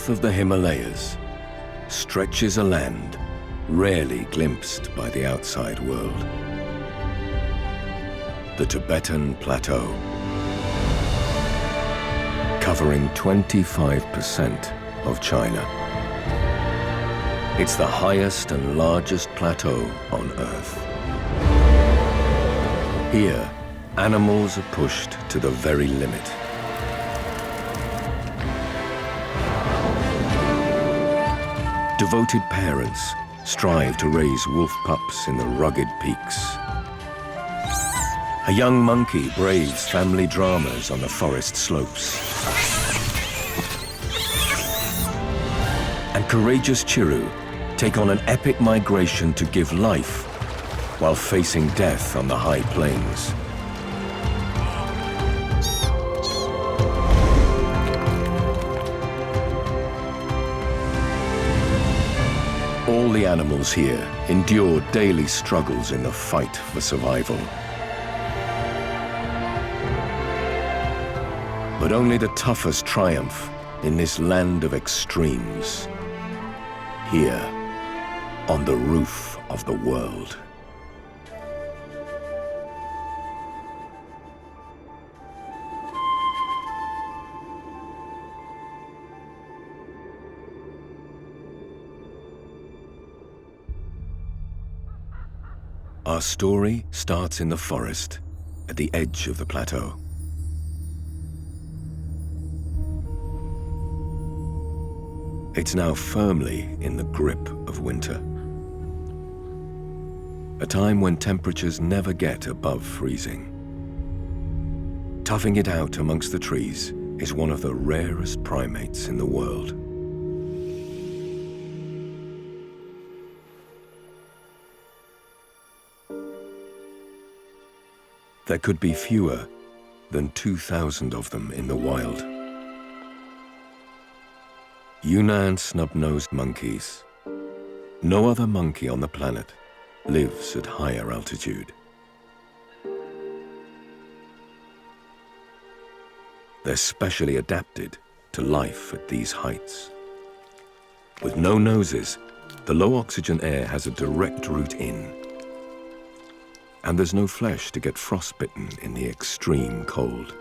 south of the Himalayas stretches a land rarely glimpsed by the outside world. The Tibetan plateau, covering 25% of China. It's the highest and largest plateau on Earth. Here, animals are pushed to the very limit. Devoted parents strive to raise wolf pups in the rugged peaks. A young monkey braves family dramas on the forest slopes. And courageous Chiru take on an epic migration to give life while facing death on the high plains. All the animals here endure daily struggles in the fight for survival. But only the toughest triumph in this land of extremes. Here, on the roof of the world. Our story starts in the forest, at the edge of the plateau. It's now firmly in the grip of winter. A time when temperatures never get above freezing. Toughing it out amongst the trees is one of the rarest primates in the world. There could be fewer than 2,000 of them in the wild. Yunnan snub-nosed monkeys. No other monkey on the planet lives at higher altitude. They're specially adapted to life at these heights. With no noses, the low oxygen air has a direct route in. And there's no flesh to get frostbitten in the extreme cold.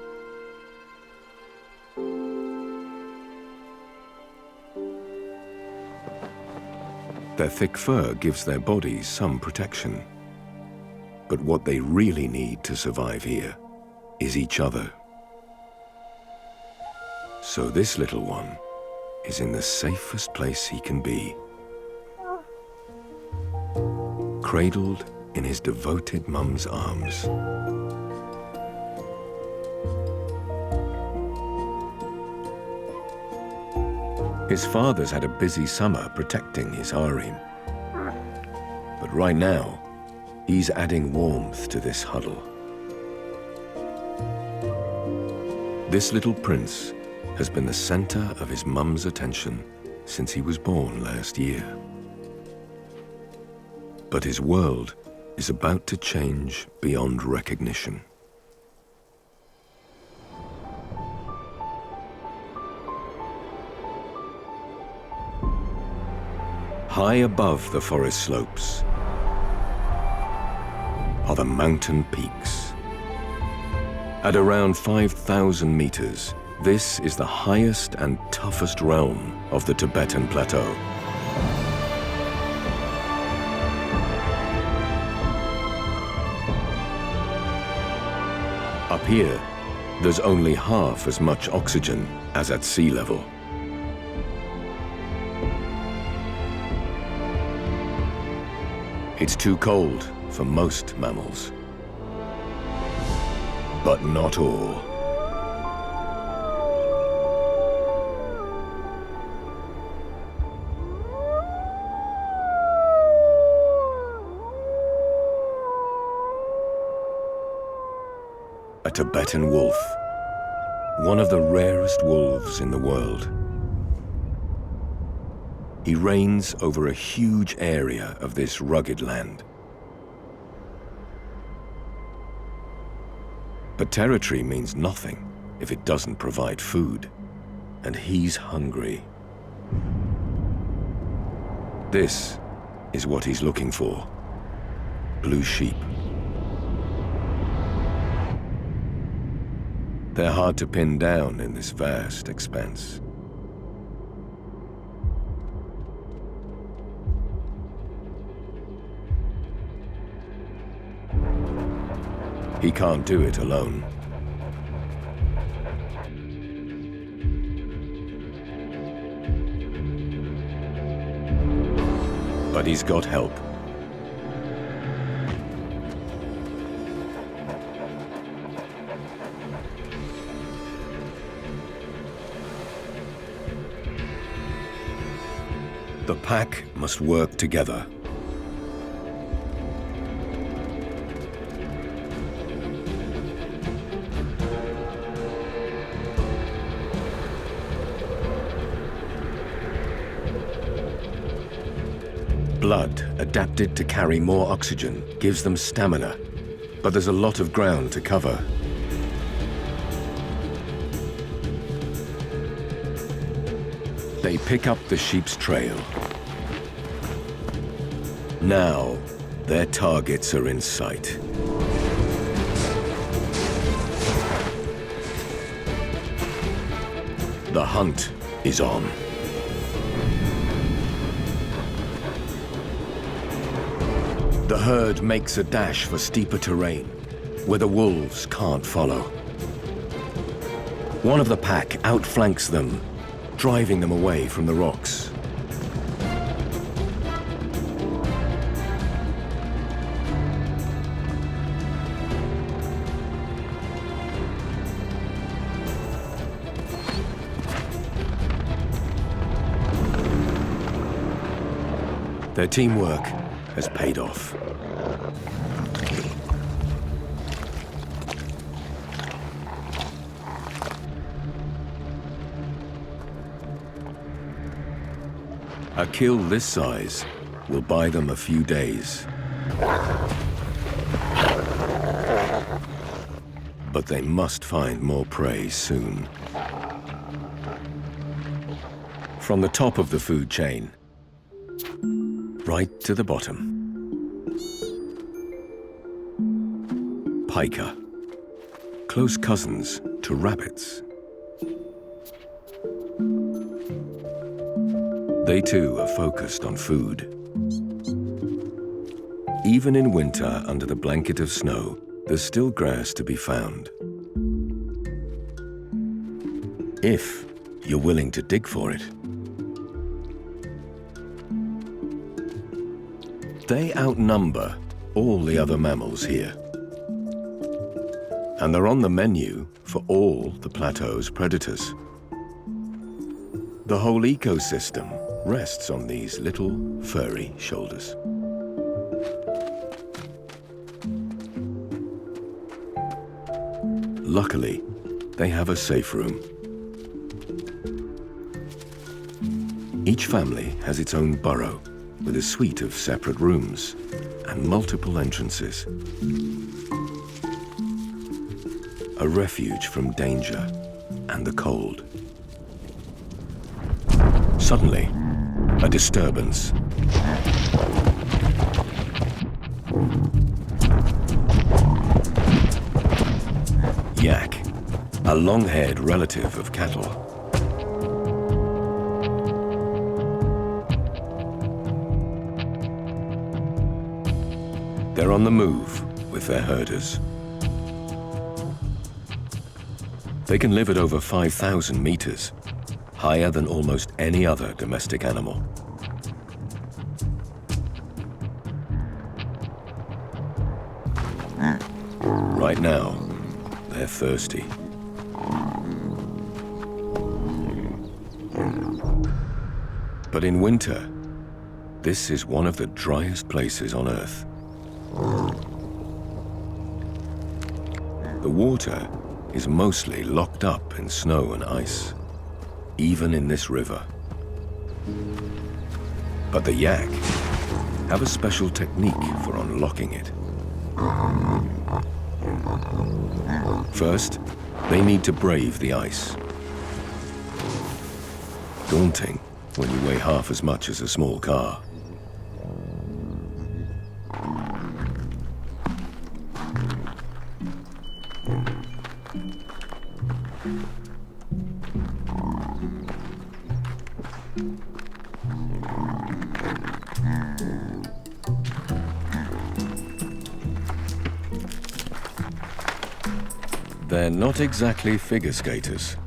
Their thick fur gives their bodies some protection. But what they really need to survive here is each other. So this little one is in the safest place he can be. Cradled in his devoted mum's arms. His father's had a busy summer protecting his harem. But right now, he's adding warmth to this huddle. This little prince has been the center of his mum's attention since he was born last year. But his world is about to change beyond recognition. High above the forest slopes are the mountain peaks. At around 5,000 meters, this is the highest and toughest realm of the Tibetan plateau. Up here, there's only half as much oxygen as at sea level. It's too cold for most mammals. But not all. A Tibetan wolf, one of the rarest wolves in the world. He reigns over a huge area of this rugged land. But territory means nothing if it doesn't provide food, and he's hungry. This is what he's looking for. Blue sheep. They're hard to pin down in this vast expanse. He can't do it alone. But he's got help. The pack must work together. Blood, adapted to carry more oxygen, gives them stamina, but there's a lot of ground to cover. They pick up the sheep's trail. Now, their targets are in sight. The hunt is on. The herd makes a dash for steeper terrain, where the wolves can't follow. One of the pack outflanks them, driving them away from the rocks. Their teamwork has paid off. A kill this size will buy them a few days. But they must find more prey soon. From the top of the food chain, right to the bottom. Pika, close cousins to rabbits. They too are focused on food. Even in winter, under the blanket of snow, there's still grass to be found. If you're willing to dig for it. They outnumber all the other mammals here. And they're on the menu for all the plateau's predators. The whole ecosystem rests on these little furry shoulders. Luckily, they have a safe room. Each family has its own burrow with a suite of separate rooms and multiple entrances. A refuge from danger and the cold. Suddenly, a disturbance. Yak, a long-haired relative of cattle. They're on the move with their herders. They can live at over 5,000 meters, higher than almost any other domestic animal. Right now, they're thirsty. But in winter, this is one of the driest places on Earth. The water is mostly locked up in snow and ice, even in this river. But the yak have a special technique for unlocking it. First, they need to brave the ice. Daunting when you weigh half as much as a small car. They're not exactly figure skaters.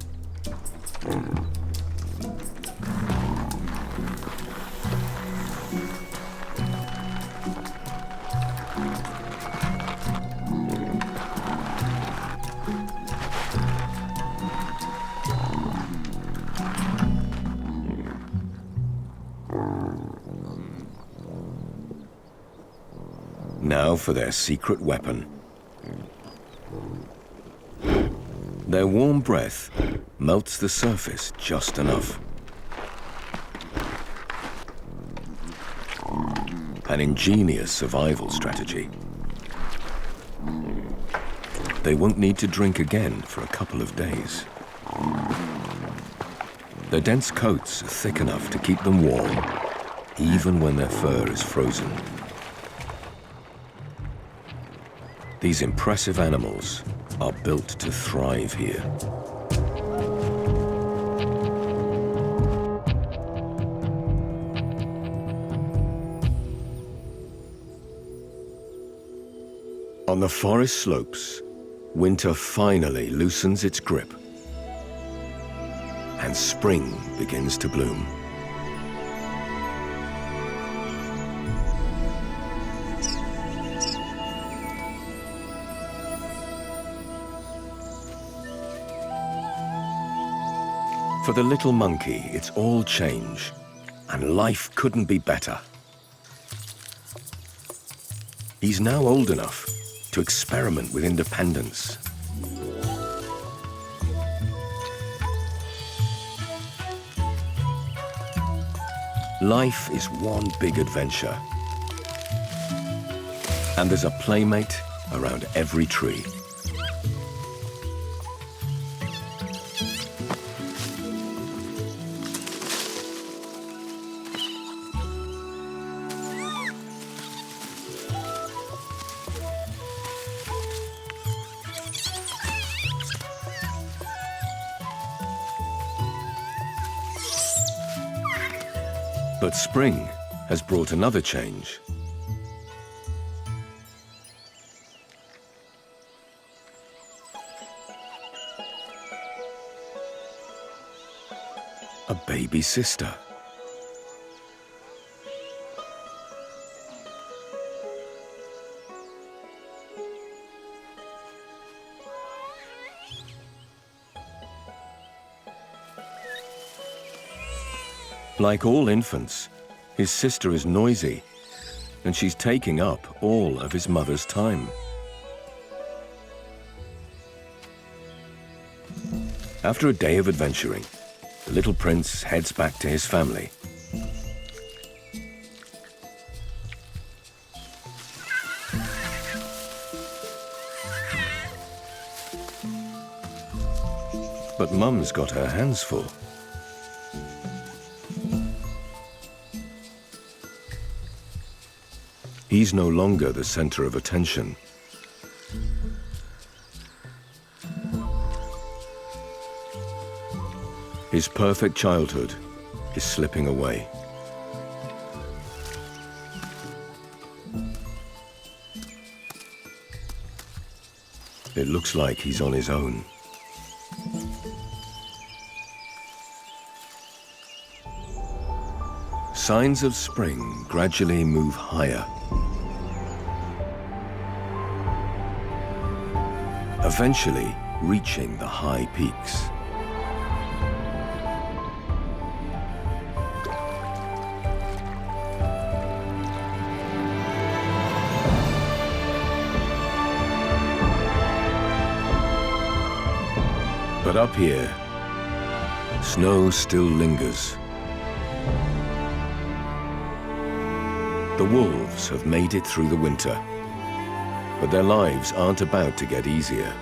Now for their secret weapon. Their warm breath melts the surface just enough. An ingenious survival strategy. They won't need to drink again for a couple of days. Their dense coats are thick enough to keep them warm, even when their fur is frozen. These impressive animals are built to thrive here. On the forest slopes, winter finally loosens its grip, and spring begins to bloom. For the little monkey, it's all change, and life couldn't be better. He's now old enough to experiment with independence. Life is one big adventure, and there's a playmate around every tree. But spring has brought another change. A baby sister. Like all infants, his sister is noisy, and she's taking up all of his mother's time. After a day of adventuring, the little prince heads back to his family. But Mum's got her hands full. He's no longer the center of attention. His perfect childhood is slipping away. It looks like he's on his own. Signs of spring gradually move higher. Eventually reaching the high peaks. But up here, snow still lingers. The wolves have made it through the winter, but their lives aren't about to get easier.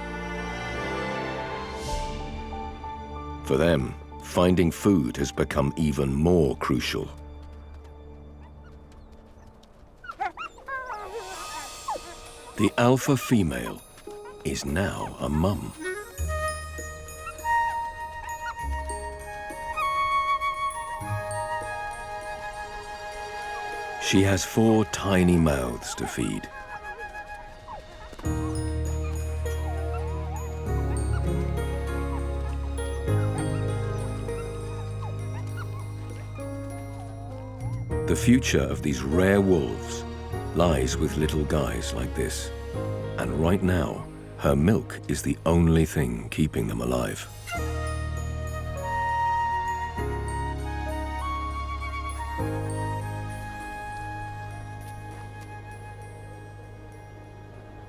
For them, finding food has become even more crucial. The alpha female is now a mum. She has 4 tiny mouths to feed. The future of these rare wolves lies with little guys like this. And right now, her milk is the only thing keeping them alive.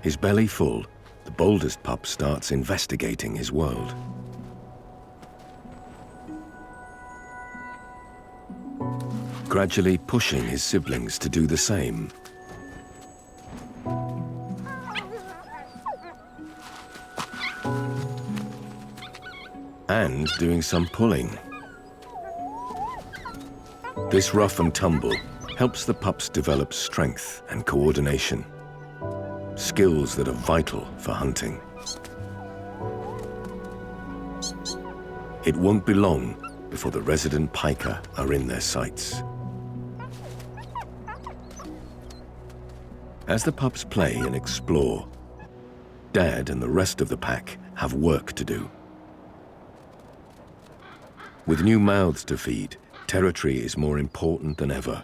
His belly full, the boldest pup starts investigating his world. Gradually pushing his siblings to do the same. And doing some pulling. This rough and tumble helps the pups develop strength and coordination, skills that are vital for hunting. It won't be long before the resident Pika are in their sights. As the pups play and explore, Dad and the rest of the pack have work to do. With new mouths to feed, territory is more important than ever.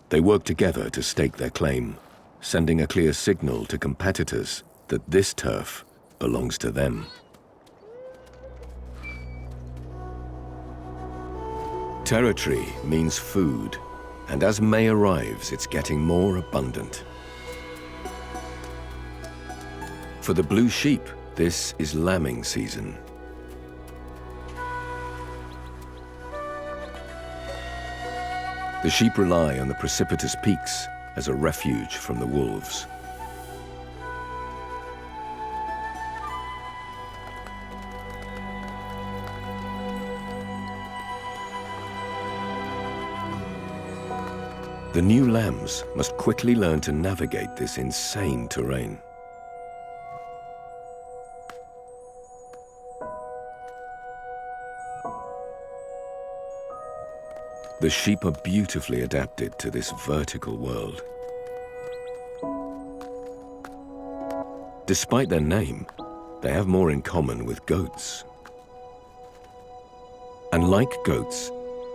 They work together to stake their claim, sending a clear signal to competitors that this turf belongs to them. Territory means food, and as May arrives, it's getting more abundant. For the blue sheep, this is lambing season. The sheep rely on the precipitous peaks as a refuge from the wolves. The new lambs must quickly learn to navigate this insane terrain. The sheep are beautifully adapted to this vertical world. Despite their name, they have more in common with goats. And like goats,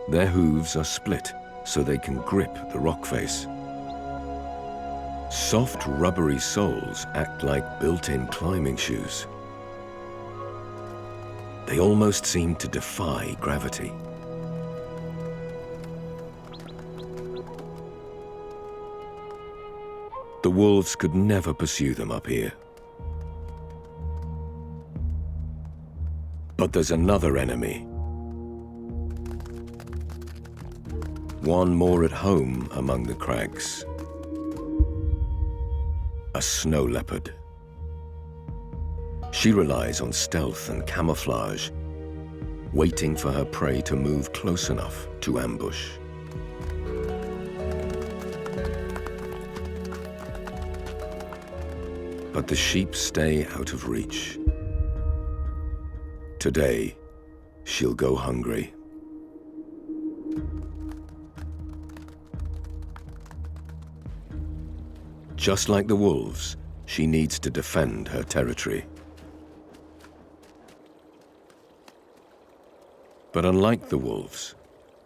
their hooves are split so they can grip the rock face. Soft, rubbery soles act like built-in climbing shoes. They almost seem to defy gravity. The wolves could never pursue them up here. But there's another enemy. One more at home among the crags. A snow leopard. She relies on stealth and camouflage, waiting for her prey to move close enough to ambush. But the sheep stay out of reach. Today, she'll go hungry. Just like the wolves, she needs to defend her territory. But unlike the wolves,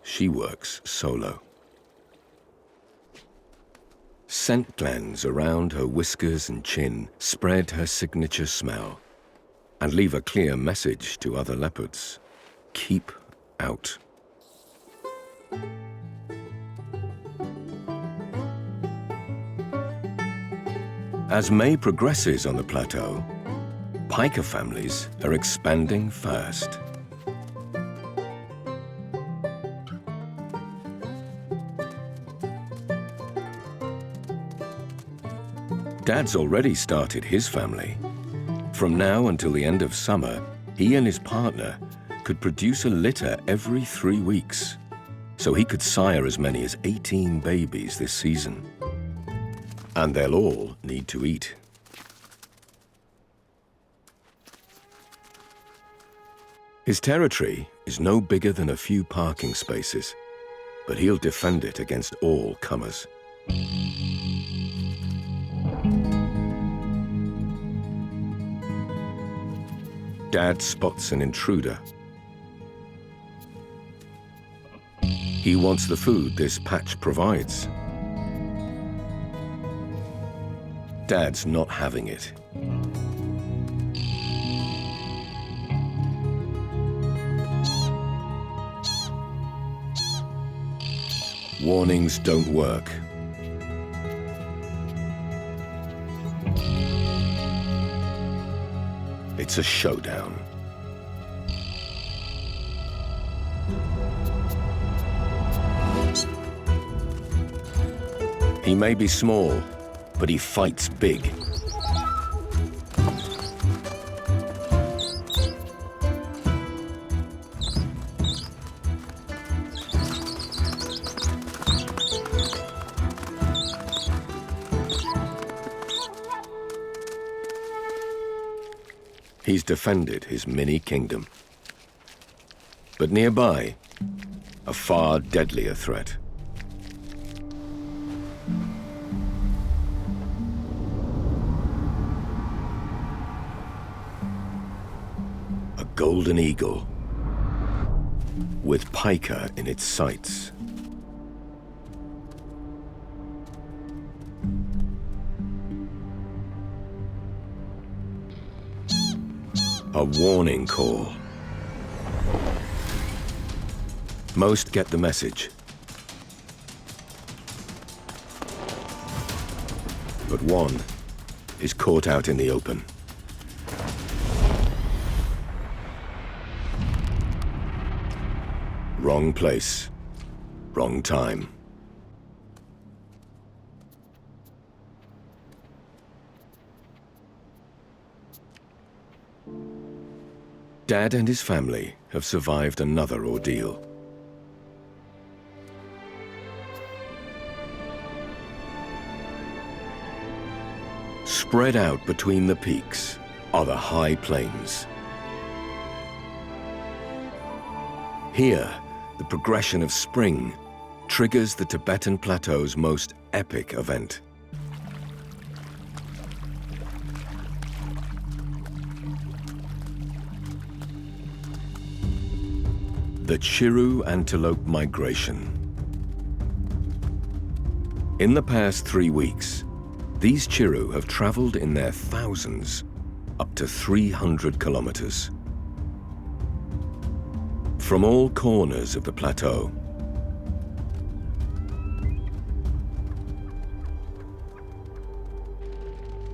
she works solo. Scent glands around her whiskers and chin spread her signature smell and leave a clear message to other leopards: keep out. As May progresses on the plateau, Pika families are expanding fast. Dad's already started his family. From now until the end of summer, he and his partner could produce a litter every 3 weeks, so he could sire as many as 18 babies this season. And they'll all need to eat. His territory is no bigger than a few parking spaces, but he'll defend it against all comers. Dad spots an intruder. He wants the food this patch provides. Dad's not having it. Warnings don't work. It's a showdown. He may be small, but he fights big. He's defended his mini kingdom. But nearby, a far deadlier threat. A golden eagle with Pika in its sights. A warning call. Most get the message. But one is caught out in the open. Wrong place, wrong time. Dad and his family have survived another ordeal. Spread out between the peaks are the high plains. Here, the progression of spring triggers the Tibetan plateau's most epic event. The Chiru antelope migration. In the past 3 weeks, these Chiru have traveled in their thousands up to 300 kilometers. From all corners of the plateau.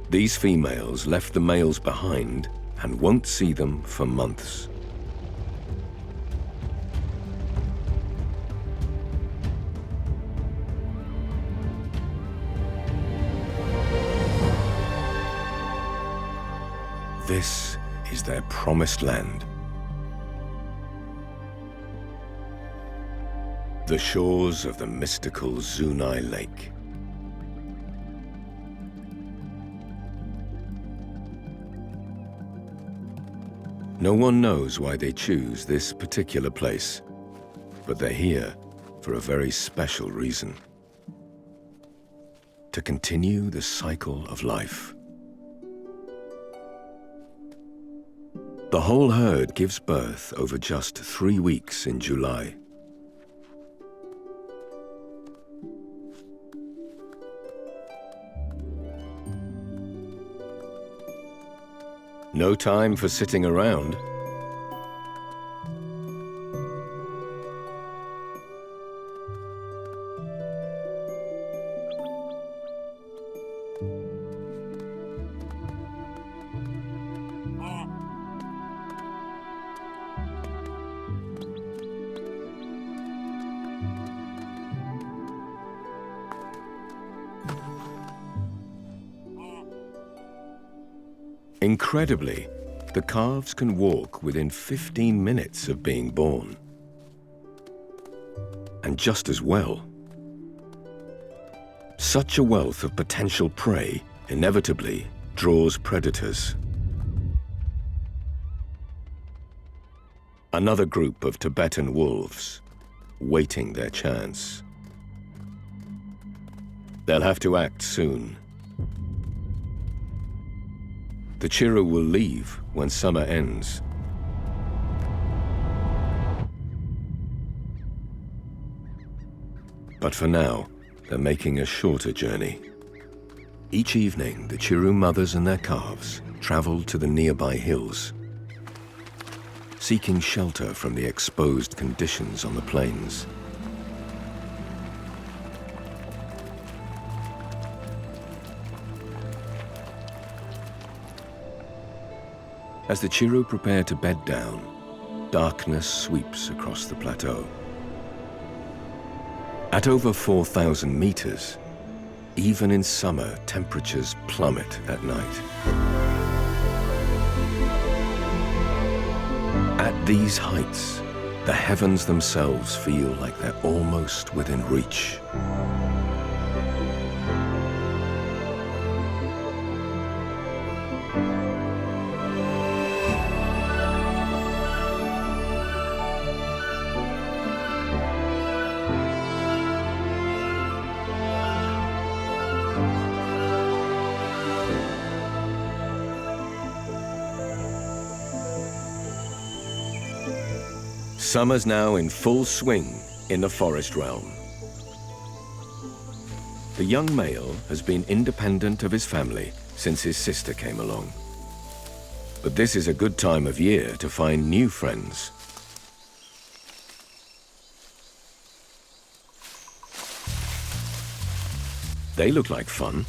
These females left the males behind and won't see them for months. This is their promised land. The shores of the mystical Zunai Lake. No one knows why they choose this particular place, but they're here for a very special reason. To continue the cycle of life. The whole herd gives birth over just 3 weeks in July. No time for sitting around. Incredibly, The calves can walk within 15 minutes of being born. And just as well. Such a wealth of potential prey inevitably draws predators. Another group of Tibetan wolves, waiting their chance. They'll have to act soon. The Chiru will leave when summer ends. But for now, they're making a shorter journey. Each evening, the Chiru mothers and their calves travel to the nearby hills, seeking shelter from the exposed conditions on the plains. As the Chiru prepare to bed down, darkness sweeps across the plateau. At over 4,000 meters, even in summer, temperatures plummet at night. At these heights, the heavens themselves feel like they're almost within reach. Summer's now in full swing in the forest realm. The young male has been independent of his family since his sister came along. But this is a good time of year to find new friends. They look like fun.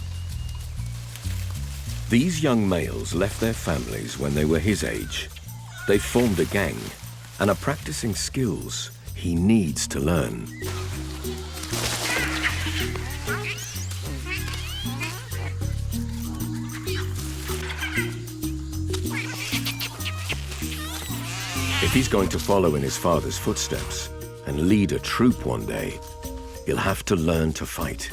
These young males left their families when they were his age. They formed a gang and are practicing skills he needs to learn. If he's going to follow in his father's footsteps and lead a troop one day, he'll have to learn to fight.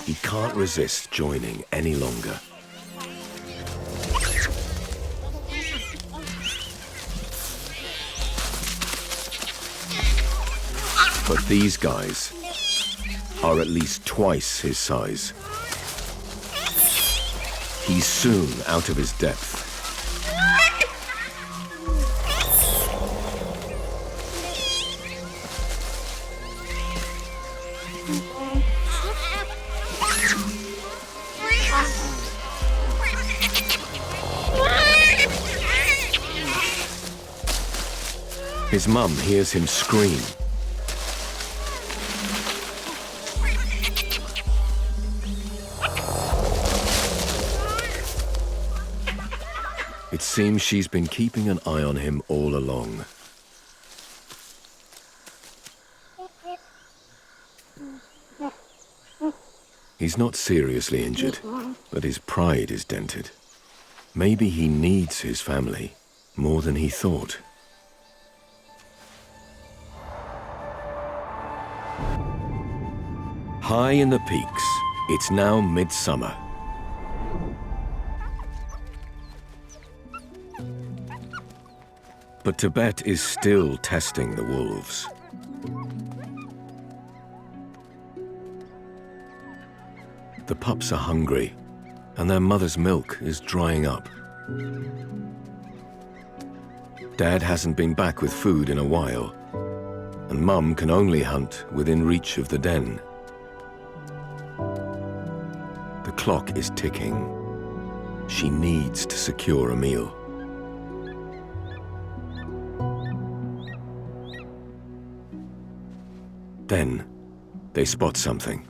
He can't resist joining any longer. But these guys are at least twice his size. He's soon out of his depth. His mum hears him scream. It seems she's been keeping an eye on him all along. He's not seriously injured, but his pride is dented. Maybe he needs his family more than he thought. High in the peaks, it's now midsummer. But Tibet is still testing the wolves. The pups are hungry, and their mother's milk is drying up. Dad hasn't been back with food in a while, and Mum can only hunt within reach of the den. The clock is ticking. She needs to secure a meal. Then, they spot something.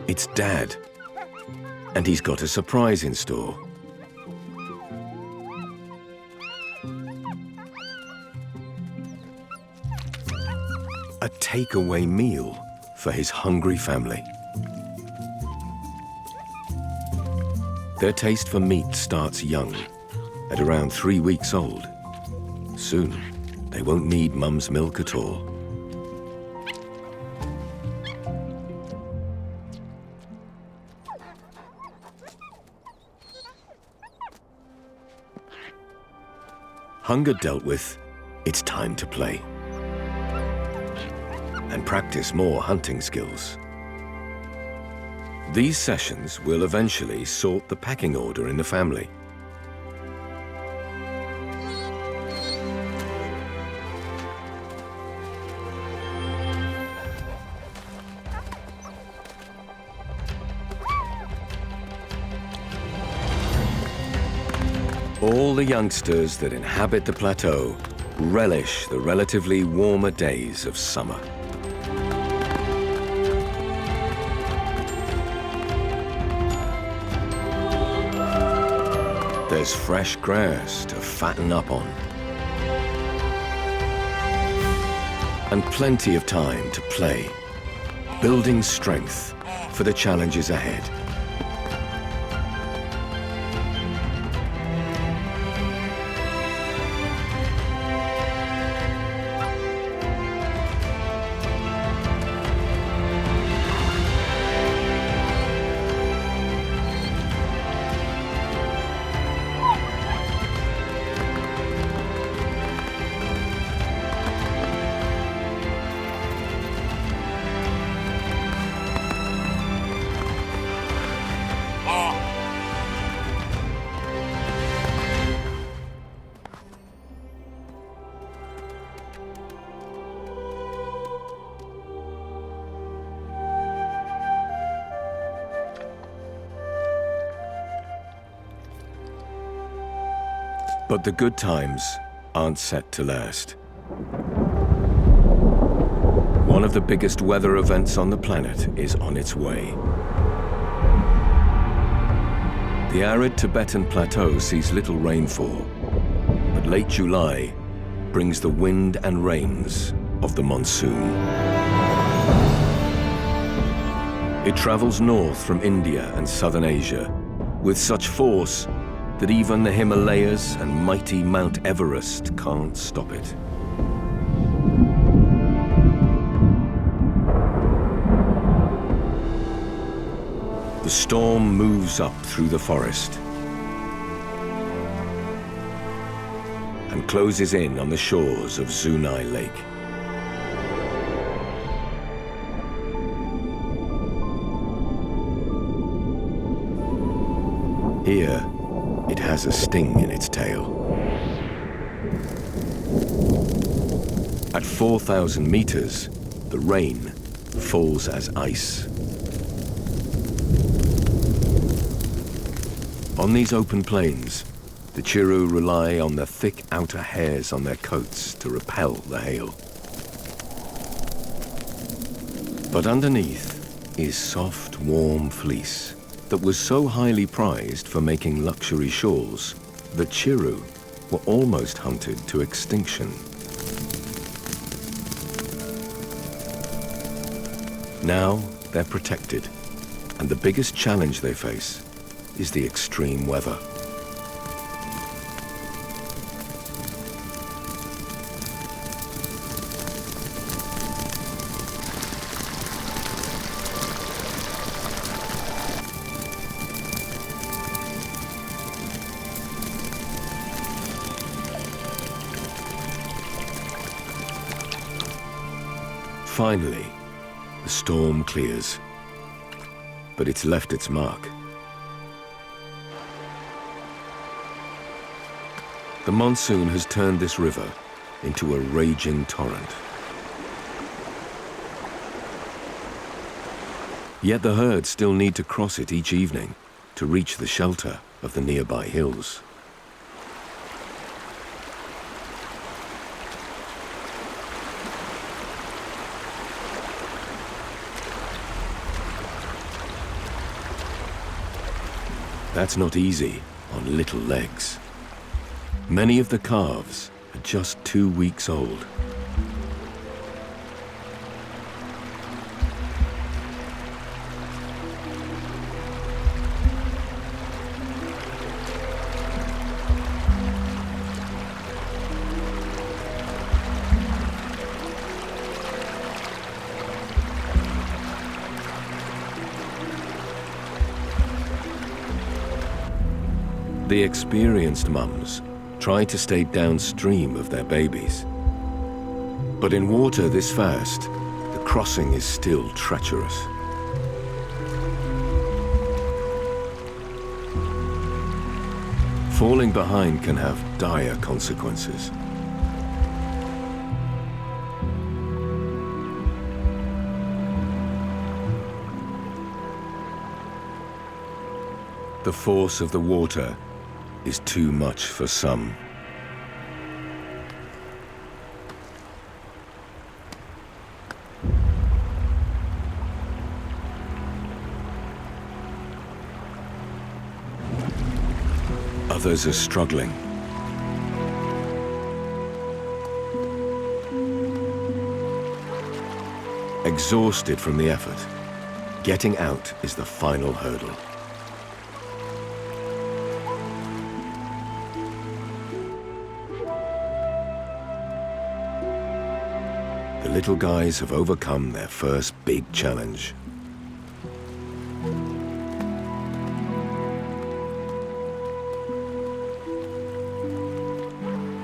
It's Dad, and he's got a surprise in store. A takeaway meal for his hungry family. Their taste for meat starts young, at around 3 weeks old. Soon, they won't need Mum's milk at all. Hunger dealt with, it's time to play and practice more hunting skills. These sessions will eventually sort the pecking order in the family. All the youngsters that inhabit the plateau relish the relatively warmer days of summer. There's fresh grass to fatten up on, and plenty of time to play, building strength for the challenges ahead. But the good times aren't set to last. One of the biggest weather events on the planet is on its way. The arid Tibetan plateau sees little rainfall, but late July brings the wind and rains of the monsoon. It travels north from India and southern Asia with such force that even the Himalayas and mighty Mount Everest can't stop it. The storm moves up through the forest and closes in on the shores of Zunai Lake. Here, it has a sting in its tail. At 4,000 meters, the rain falls as ice. On these open plains, the Chiru rely on the thick outer hairs on their coats to repel the hail. But underneath is soft, warm fleece that was so highly prized for making luxury shawls that Chiru were almost hunted to extinction. Now they're protected, and the biggest challenge they face is the extreme weather. Finally, the storm clears, but it's left its mark. The monsoon has turned this river into a raging torrent. Yet the herd still need to cross it each evening to reach the shelter of the nearby hills. That's not easy on little legs. Many of the calves are just 2 weeks old. The experienced mums try to stay downstream of their babies. But in water this fast, the crossing is still treacherous. Falling behind can have dire consequences. The force of the water is too much for some. Others are struggling. Exhausted from the effort, getting out is the final hurdle. The little guys have overcome their first big challenge.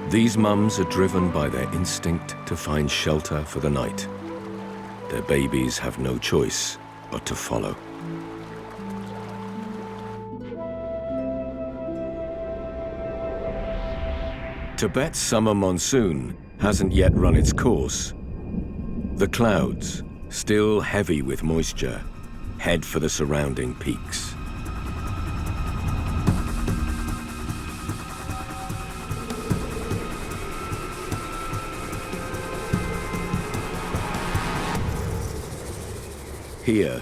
These mums are driven by their instinct to find shelter for the night. Their babies have no choice but to follow. Tibet's summer monsoon hasn't yet run its course. The clouds, still heavy with moisture, head for the surrounding peaks. Here,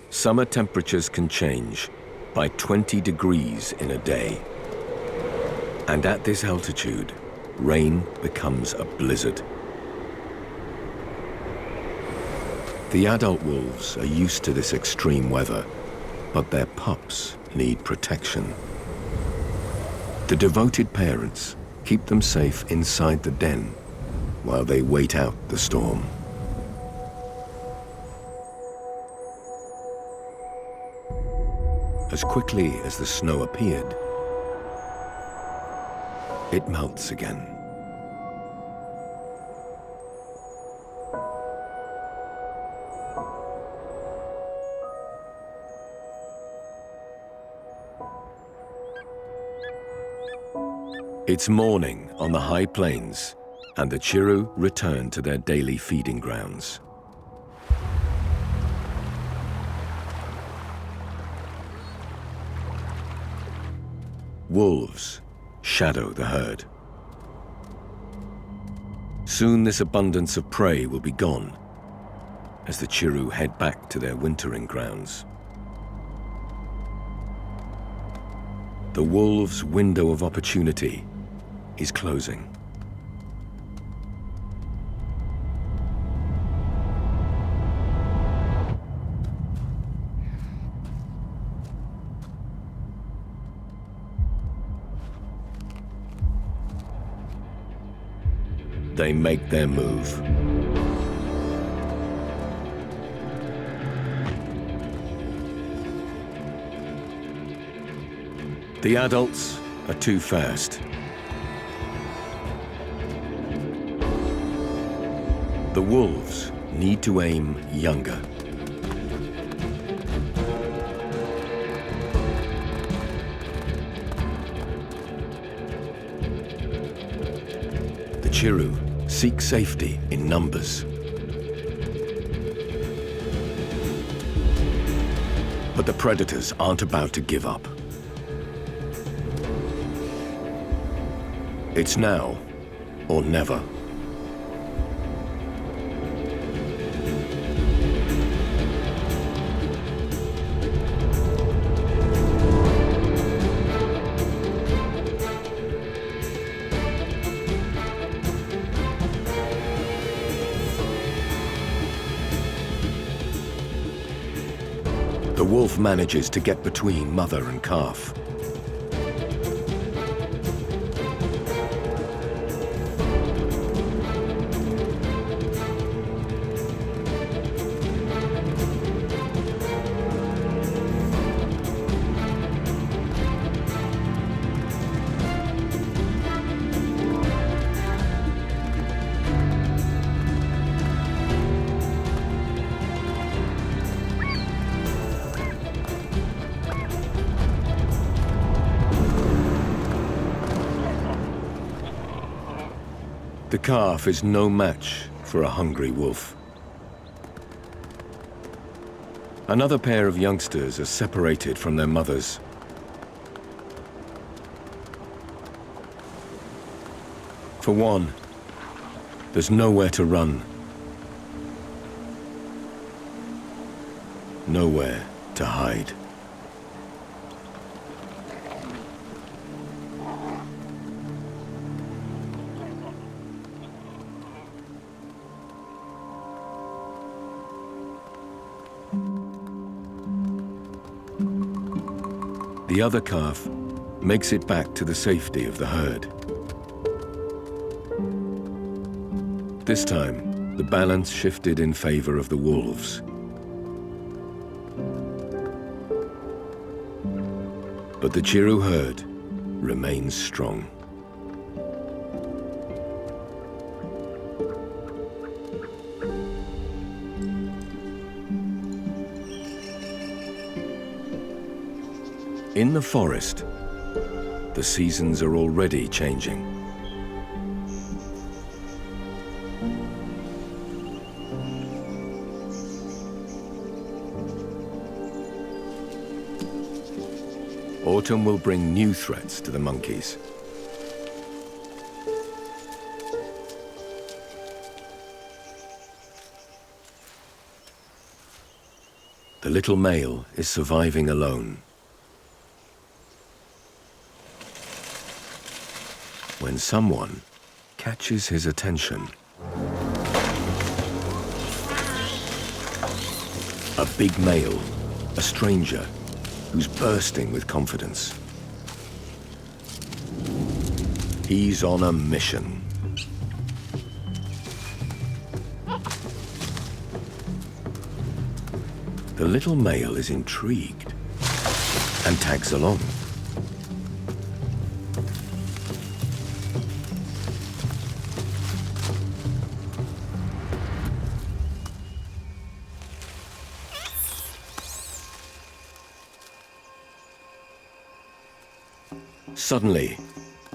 summer temperatures can change by 20 degrees in a day. And at this altitude, rain becomes a blizzard. The adult wolves are used to this extreme weather, but their pups need protection. The devoted parents keep them safe inside the den while they wait out the storm. As quickly as the snow appeared, it melts again. It's morning on the high plains, and the Chiru return to their daily feeding grounds. Wolves shadow the herd. Soon this abundance of prey will be gone as the Chiru head back to their wintering grounds. The wolves' window of opportunity is closing. They make their move. The adults are too fast. The wolves need to aim younger. The Chiru seek safety in numbers. But the predators aren't about to give up. It's now or never. The wolf manages to get between mother and calf. The calf is no match for a hungry wolf. Another pair of youngsters are separated from their mothers. For one, there's nowhere to run. Nowhere to hide. The other calf makes it back to the safety of the herd. This time, the balance shifted in favor of the wolves. But the Chiru herd remains strong. In the forest, the seasons are already changing. Autumn will bring new threats to the monkeys. The little male is surviving alone. When someone catches his attention. A big male, a stranger, who's bursting with confidence. He's on a mission. The little male is intrigued and tags along. Suddenly,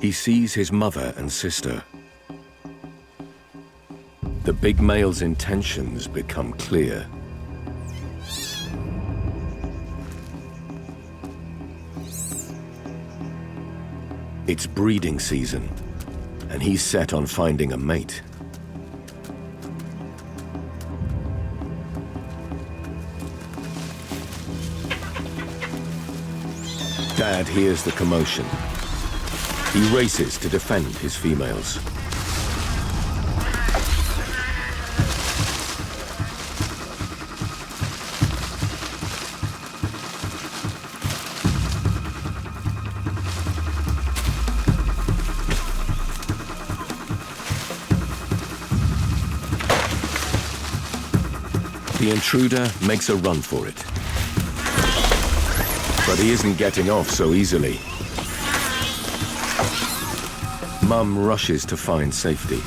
he sees his mother and sister. The big male's intentions become clear. It's breeding season, and he's set on finding a mate. Dad hears the commotion. He races to defend his females. The intruder makes a run for it. But he isn't getting off so easily. Mum rushes to find safety.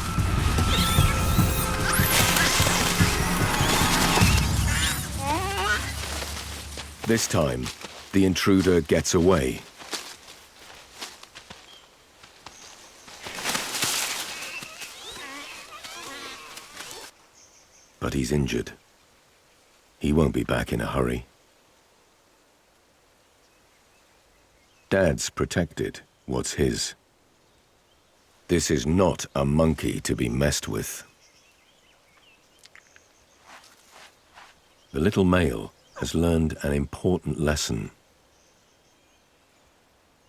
This time, the intruder gets away. But he's injured. He won't be back in a hurry. Dad's protected what's his. This is not a monkey to be messed with. The little male has learned an important lesson.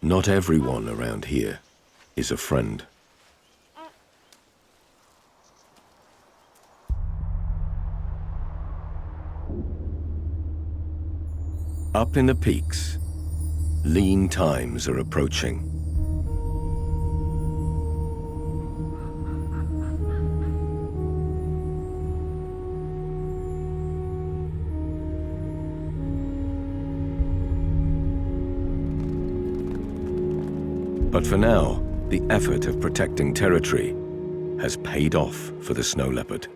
Not everyone around here is a friend. Up in the peaks, lean times are approaching. But for now, the effort of protecting territory has paid off for the snow leopard.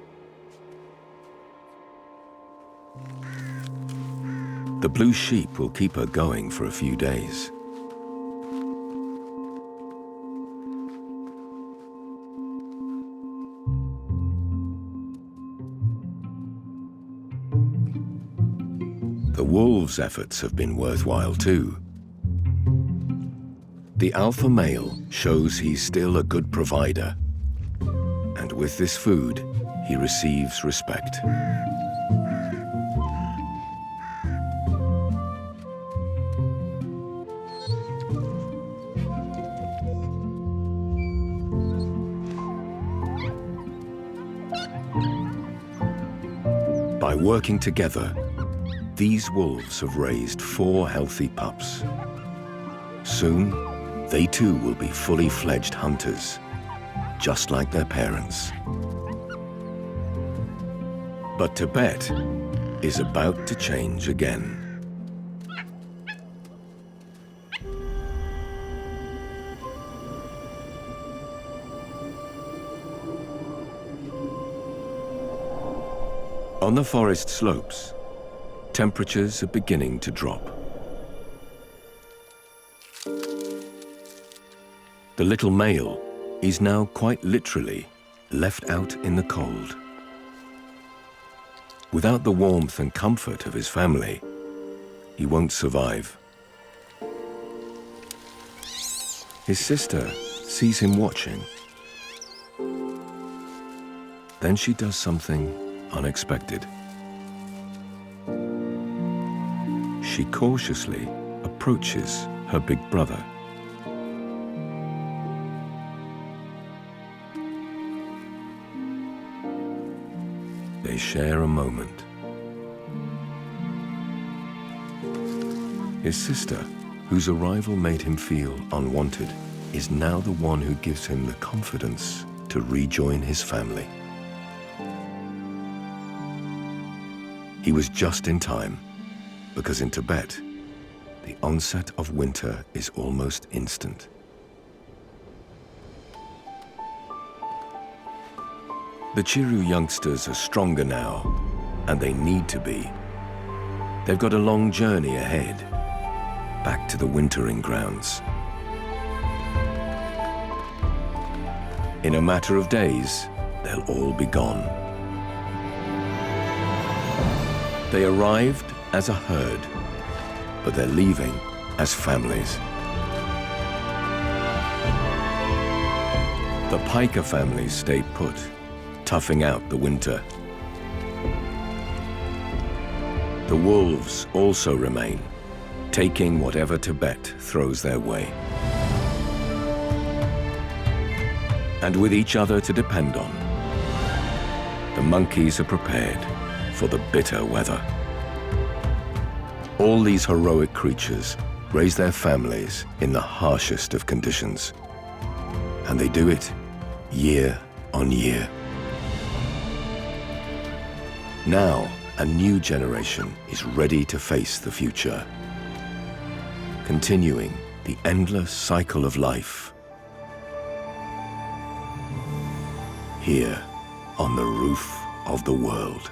The blue sheep will keep her going for a few days. The wolves' efforts have been worthwhile too. The alpha male shows he's still a good provider, and with this food, he receives respect. By working together, these wolves have raised 4 healthy pups. Soon, they too will be fully fledged hunters, just like their parents. But Tibet is about to change again. On the forest slopes, temperatures are beginning to drop. The little male is now quite literally left out in the cold. Without the warmth and comfort of his family, he won't survive. His sister sees him watching. Then she does something unexpected. She cautiously approaches her big brother. They share a moment. His sister, whose arrival made him feel unwanted, is now the one who gives him the confidence to rejoin his family. He was just in time, because in Tibet, the onset of winter is almost instant. The Chiru youngsters are stronger now, and they need to be. They've got a long journey ahead, back to the wintering grounds. In a matter of days, they'll all be gone. They arrived as a herd, but they're leaving as families. The Pika families stay put, toughing out the winter. The wolves also remain, taking whatever Tibet throws their way. And with each other to depend on, the monkeys are prepared for the bitter weather. All these heroic creatures raise their families in the harshest of conditions, and they do it year on year. Now, a new generation is ready to face the future, continuing the endless cycle of life here on the roof of the world.